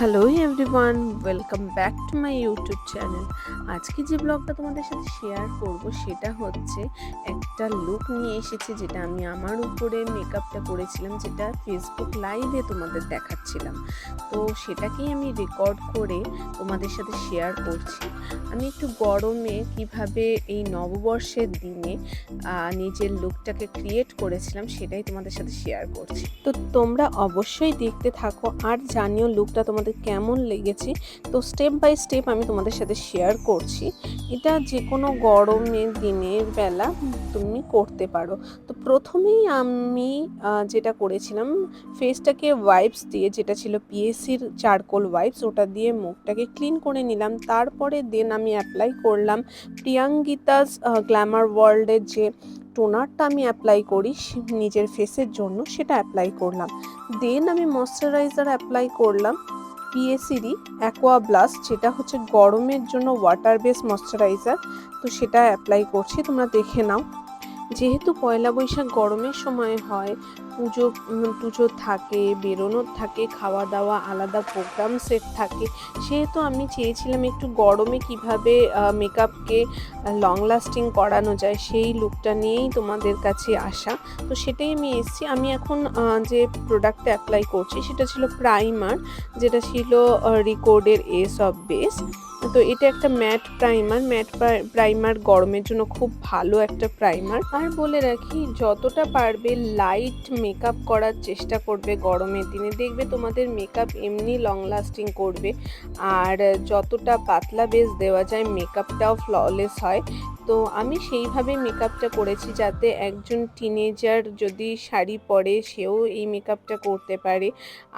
Hello everyone, welcome back to my YouTube channel. আজকে যে ব্লগটা তোমাদের সাথে শেয়ার করব সেটা হচ্ছে একটা লুক নিয়ে এসেছি, যেটা আমি আমার উপরে মেকআপটা করেছিলাম, যেটা ফেসবুক লাইভে তোমাদের দেখাচ্ছিলাম। তো সেটাকেই আমি রেকর্ড করে তোমাদের সাথে শেয়ার করছি। আমি একটু গরমে কিভাবে এই নববর্ষের দিনে নিজের লুকটাকে ক্রিয়েট করেছিলাম সেটাই তোমাদের সাথে শেয়ার করছি। তো তোমরা অবশ্যই দেখতে থাকো আর জানিও লুকটা তোমাদের কেমন লেগেছে। তো স্টেপ বাই স্টেপ আমি তোমাদের সাথে শেয়ার করছি। এটা যে কোনো গরমের দিনের বেলা তুমি করতে পারো। তো প্রথমেই আমি যেটা করেছিলাম, ফেসটাকে ওয়াইপস দিয়ে, যেটা ছিল পিএসির চারকোল ওয়াইপস, ওটা দিয়ে মুখটাকে ক্লিন করে নিলাম। তারপরে দেন আমি অ্যাপ্লাই করলাম প্রিয়াঙ্গিতাস গ্ল্যামার ওয়ার্ল্ডের যে টোনারটা আমি অ্যাপ্লাই করি নিজের ফেসের জন্য, সেটা অ্যাপ্লাই করলাম। দেন আমি ময়শ্চারাইজার অ্যাপ্লাই করলাম পিএসিরই অ্যাকোয়া ব্লাস্ট, যেটা হচ্ছে গরমের জন্য ওয়াটার বেস ময়শ্চারাইজার। তো সেটা অ্যাপ্লাই করছি, তোমরা দেখে নাও। যেহেতু পয়লা বৈশাখ গরমের সময় হয়, পুজো থাকে, বেরোনোর থাকে, খাওয়া দাওয়া, আলাদা প্রোগ্রাম সেট থাকে, সেহেতু আমি চেয়েছিলাম একটু গরমে কিভাবে মেকআপকে লং লাস্টিং করানো যায় সেই লুকটা নিয়েই তোমাদের কাছে আসা। তো সেটাই আমি এসেছি। আমি এখন যে প্রোডাক্টটা অ্যাপ্লাই করছি সেটা ছিল প্রাইমার, যেটা ছিল রিকোডের এস অফ বেস। তো এটা একটা ম্যাট প্রাইমার গরমের জন্য খুব ভালো একটা প্রাইমার। আর বলে রাখি, যতটা পারবে লাইট মেকআপ করার চেষ্টা করবে গরমের দিনে, দেখবে তোমাদের মেকআপ এমনি লং লাস্টিং করবে। আর যতটা পাতলা বেস দেওয়া যায় মেকআপটাও ফ্ললেস হয়। তো আমি সেইভাবে মেকআপটা করেছি যাতে একজন টিনেজার যদি শাড়ি পরে সেও এই মেকআপটা করতে পারে,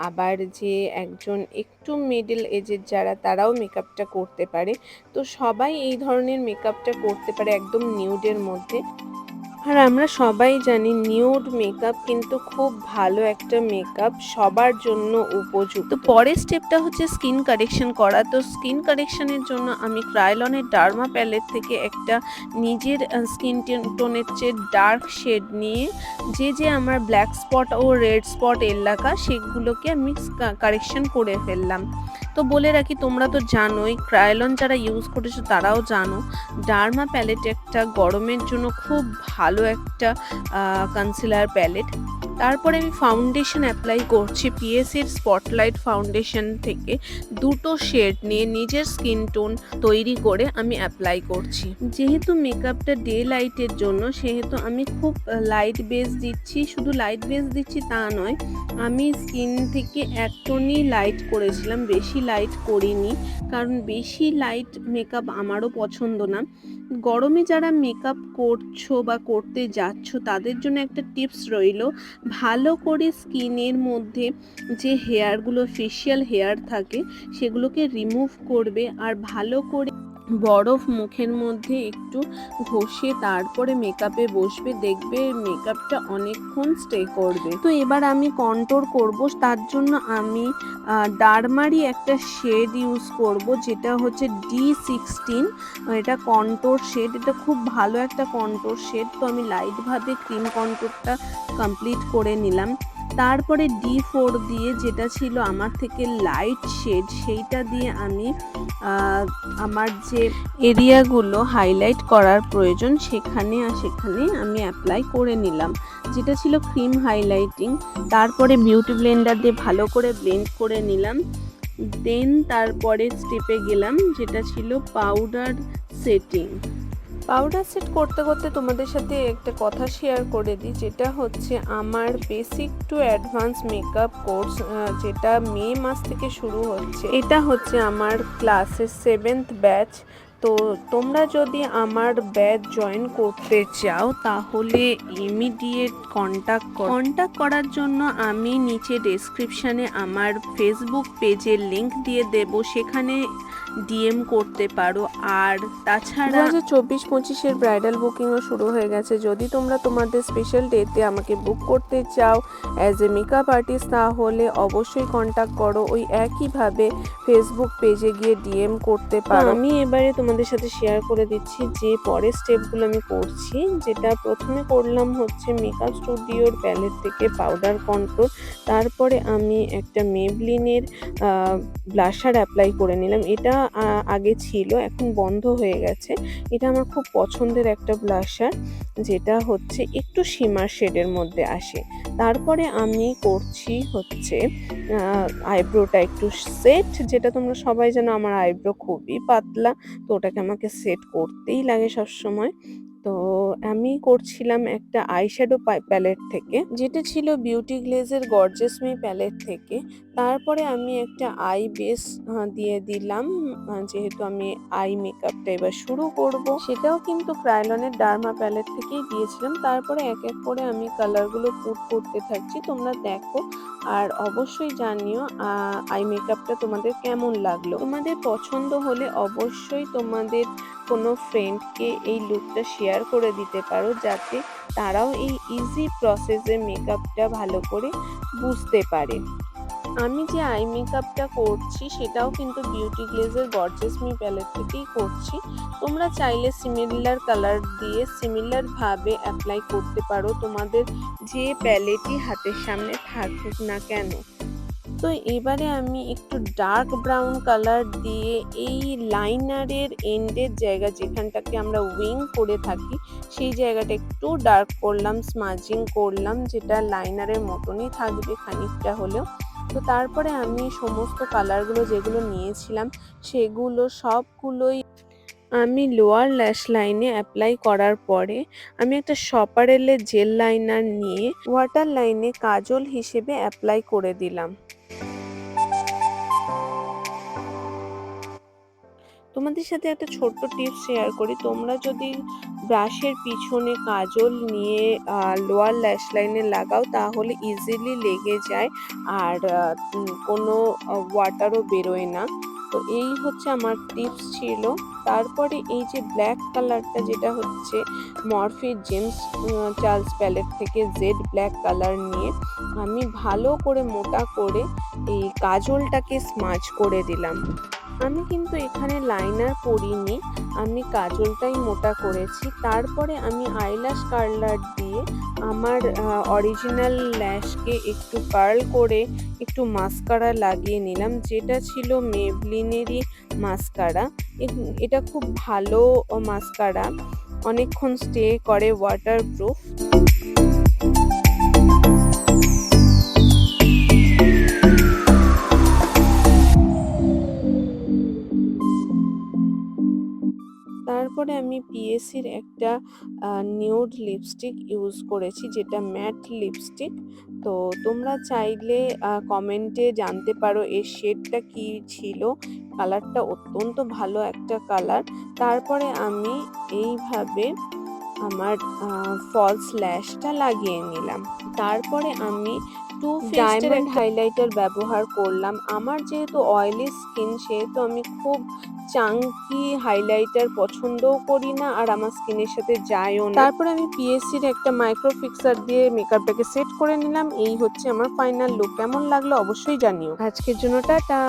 আবার যে একজন একটু মিডল এজের যারা, তারাও মেকআপটা করতে পারে। তো সবাই এই ধরনের মেকআপটা করতে পারে একদম নিউডের মধ্যে। আর আমরা সবাই জানি নিউড মেকআপ কিন্তু খুব ভালো একটা মেকআপ, সবার জন্য উপযুক্ত। পরের স্টেপটা হচ্ছে স্কিন কারেকশন করা। তো স্কিন কারেকশনের জন্য আমি ক্রায়োলনের ডার্মা প্যালেট থেকে একটা নিজের স্কিন টোনের চেয়ে ডার্ক শেড নিয়ে যে আমার ব্ল্যাক স্পট ও রেড স্পট এলাকা সেগুলোকে আমি কারেকশন করে ফেললাম। তো বলে রাখি, তোমরা তো জানোই, ক্রায়োলন যারা ইউজ করেছো তারাও জানো, ডার্মা প্যালেট একটা গরমের জন্য খুব ভালো একটা কনসিলার প্যালেট। তারপরে আমি ফাউন্ডেশন অ্যাপ্লাই করছি পিএসির স্পটলাইট ফাউন্ডেশন থেকে। দুটো শেড নিয়ে নিজের স্কিন টোন তৈরি করে আমি অ্যাপ্লাই করছি। যেহেতু মেকআপটা ডে লাইটের জন্য, সেহেতু আমি খুব লাইট বেস দিচ্ছি। শুধু লাইট বেস দিচ্ছি তা নয়, আমি স্কিন থেকে এক টোনই লাইট করেছিলাম, বেশি লাইট করিনি, কারণ বেশি লাইট মেকআপ আমারও পছন্দ না। গরমে যারা মেকআপ করছো বা করতে যাচ্ছ তাদের জন্য একটা টিপস রইল, ভালো করে স্কিনের মধ্যে যে হেয়ারগুলো, ফেশিয়াল হেয়ার থাকে, সেগুলোকে রিমুভ করবে আর ভালো করে বরফ মুখের মধ্যে একটু ঘষে তারপরে মেকআপে বসবে, দেখবে মেকআপটা অনেকক্ষণ স্টে করবে। তো এবার আমি কন্ট্রোল করব, তার জন্য আমি ডার্মারই একটা শেড ইউজ করব, যেটা হচ্ছে D16। এটা কন্ট্রোর শেড, এটা খুব ভালো একটা কন্ট্রোর শেড। তো আমি লাইটভাবে ক্রিম কন্ট্রোরটা কমপ্লিট করে নিলাম। তারপরে D4 দিয়ে, যেটা ছিল আমার থেকে লাইট শেড, সেইটা দিয়ে আমি আমার যে এরিয়াগুলো হাইলাইট করার প্রয়োজন সেখানে আমি অ্যাপ্লাই করে নিলাম, যেটা ছিল ক্রিম হাইলাইটিং। তারপরে বিউটি ব্লেন্ডার দিয়ে ভালো করে ব্লেন্ড করে নিলাম। দেন তারপরে স্টেপে গেলাম, যেটা ছিল পাউডার সেটিং। পাউডার সেট করতে করতে তোমাদের সাথে একটা কথা শেয়ার করে দিই, যেটা হচ্ছে আমার basic to advance makeup course, যেটা মে মাস থেকে শুরু হচ্ছে। এটা হচ্ছে আমার ক্লাসের 7th ব্যাচ। তো তোমরা যদি আমার ব্যাচ জয়েন করতে চাও তাহলে ইমিডিয়েট কন্ট্যাক্ট করার জন্য আমি নিচে ডেসক্রিপশানে আমার ফেসবুক পেজের লিংক দিয়ে দেব, সেখানে ডিএম করতে পারো। আর তাছাড়া 2024-25-এর ব্রাইডাল বুকিংও শুরু হয়ে গেছে। যদি তোমরা তোমাদের স্পেশাল ডেতে আমাকে বুক করতে চাও অ্যাজ এ মেকআপ আর্টিস্ট, তাহলে অবশ্যই কন্ট্যাক্ট করো। ওই একইভাবে ফেসবুক পেজে গিয়ে ডিএম করতে পারো। আমি এবারে তোমাদের সাথে শেয়ার করে দিচ্ছি যে পরের স্টেপগুলো আমি করছি। যেটা প্রথমে করলাম হচ্ছে মেকআপ স্টুডিওর প্যালেট থেকে পাউডার কন্ট্রোল, তারপরে আমি একটা মেবলিনের ব্লাশার অ্যাপ্লাই করে নিলাম। এটা আগে ছিল, এখন বন্ধ হয়ে গেছে। এটা আমার খুব পছন্দের একটা ব্লাশার, যেটা হচ্ছে একটু শিমার শেডের মধ্যে আসে। তারপরে আমি করছি হচ্ছে আইব্রোটা একটু সেট, যেটা তোমরা সবাই জানো আমার আইব্রো খুবই পাতলা, তো ওটাকে আমাকে সেট করতেই লাগে সবসময়। তো আমি করছিলাম একটা আইশ্যাডো প্যালেট থেকে, যেটা ছিল বিউটি গ্লেজের গর্জিয়াস মি প্যালেট থেকে। তারপরে আমি একটা আই বেস দিয়ে দিলাম, যেহেতু আমি আই মেকআপটা এবার শুরু করব। সেটাও কিন্তু ক্রায়োলনের ডার্মা প্যালেট থেকেই দিয়েছিলাম। তারপরে এক এক করে আমি কালারগুলো পুট করতে থাকছি, তোমরা দেখো। আর অবশ্যই জানিও আই মেকআপটা তোমাদের কেমন লাগলো। তোমাদের পছন্দ হলে অবশ্যই তোমাদের কোনো ফ্রেন্ডকে এই লুকটা শেয়ার করে দিতে পারো, যাতে তারাও এই ইজি প্রসেসে মেকআপটা ভালো করে বুঝতে পারে। আমি যে আই মেকআপটা করছি সেটাও কিন্তু বিউটি গ্লেজের গর্জিয়াস মি প্যালেট থেকেই করছি। তোমরা চাইলে সিমিলার কালার দিয়ে সিমিলারভাবে অ্যাপ্লাই করতে পারো, তোমাদের যে প্যালেটই হাতের সামনে থাকুক না কেন। তো এবারে আমি একটু ডার্ক ব্রাউন কালার দিয়ে এই লাইনারের এন্ডের জায়গা, যেখানটাকে আমরা উইং করে থাকি, সেই জায়গাটা একটু ডার্ক করলাম, স্মাজিং করলাম, যেটা লাইনারের মতনই থাকবে খানিকটা হলেও। তো তারপরে আমি সমস্ত কালারগুলো যেগুলো নিয়েছিলাম সেগুলো সবগুলোই আমি লোয়ার ল্যাশ লাইনে অ্যাপ্লাই করার পরে আমি একটা শপারেলের জেল লাইনার নিয়ে ওয়াটার লাইনে কাজল হিসেবে অ্যাপ্লাই করে দিলাম। তোমাদের সাথে একটা ছোট্ট টিপস শেয়ার করি। তোমরা যদি ব্রাশের পিছনে কাজল নিয়ে লোয়ার ল্যাশ লাইনে লাগাও, তাহলে ইজিলি লেগে যায় আর কোনো ওয়াটারও বেরোয় না। তো এই হচ্ছে আমার টিপস ছিল। তারপরে এই যে ব্ল্যাক কালারটা, যেটা হচ্ছে মরফি জেমস চার্লস প্যালেট থেকে জেড ব্ল্যাক কালার নিয়ে আমি ভালো করে মোটা করে এই কাজলটাকে স্মাচ করে দিলাম। আমি কিন্তু এখানে লাইনার করিনি, আমি কাজলটাই মোটা করেছি। তারপরে আমি আইল্যাশ কার্লার দিয়ে আমার অরিজিনাল ল্যাশকে একটু কার্ল করে একটু মাস্কারা লাগিয়ে নিলাম, যেটা ছিল মেবলিনেরই মাস্কারা। এটা খুব ভালো মাস্কারা, অনেকক্ষণ স্টে করে, ওয়াটারপ্রুফ। তারপরে আমি পিএসির একটা নিউড লিপস্টিক ইউজ করেছি, যেটা ম্যাট লিপস্টিক। তো তোমরা চাইলে কমেন্টে জানতে পারো এর শেডটা কি ছিল। কালারটা অত্যন্ত ভালো একটা কালার। তারপরে আমি এইভাবে আমার ফলস ল্যাশটা লাগিয়ে নিলাম। তারপরে আমি টু ফেস্টের একটা হাইলাইটার ব্যবহার করলাম। আমার যেহেতু অয়েলি স্কিন, সেহেতু আমি খুব চাঙ্কি হাইলাইটার পছন্দও করি না, আর আমার স্কিনের সাথে যায়ও না। তারপরে আমি পিএসসির একটা মাইক্রো ফিক্সার দিয়ে মেকআপটাকে সেট করে নিলাম। এই হচ্ছে আমার ফাইনাল লুক। কেমন লাগলো অবশ্যই জানিও। আজকের জন্য টাটা।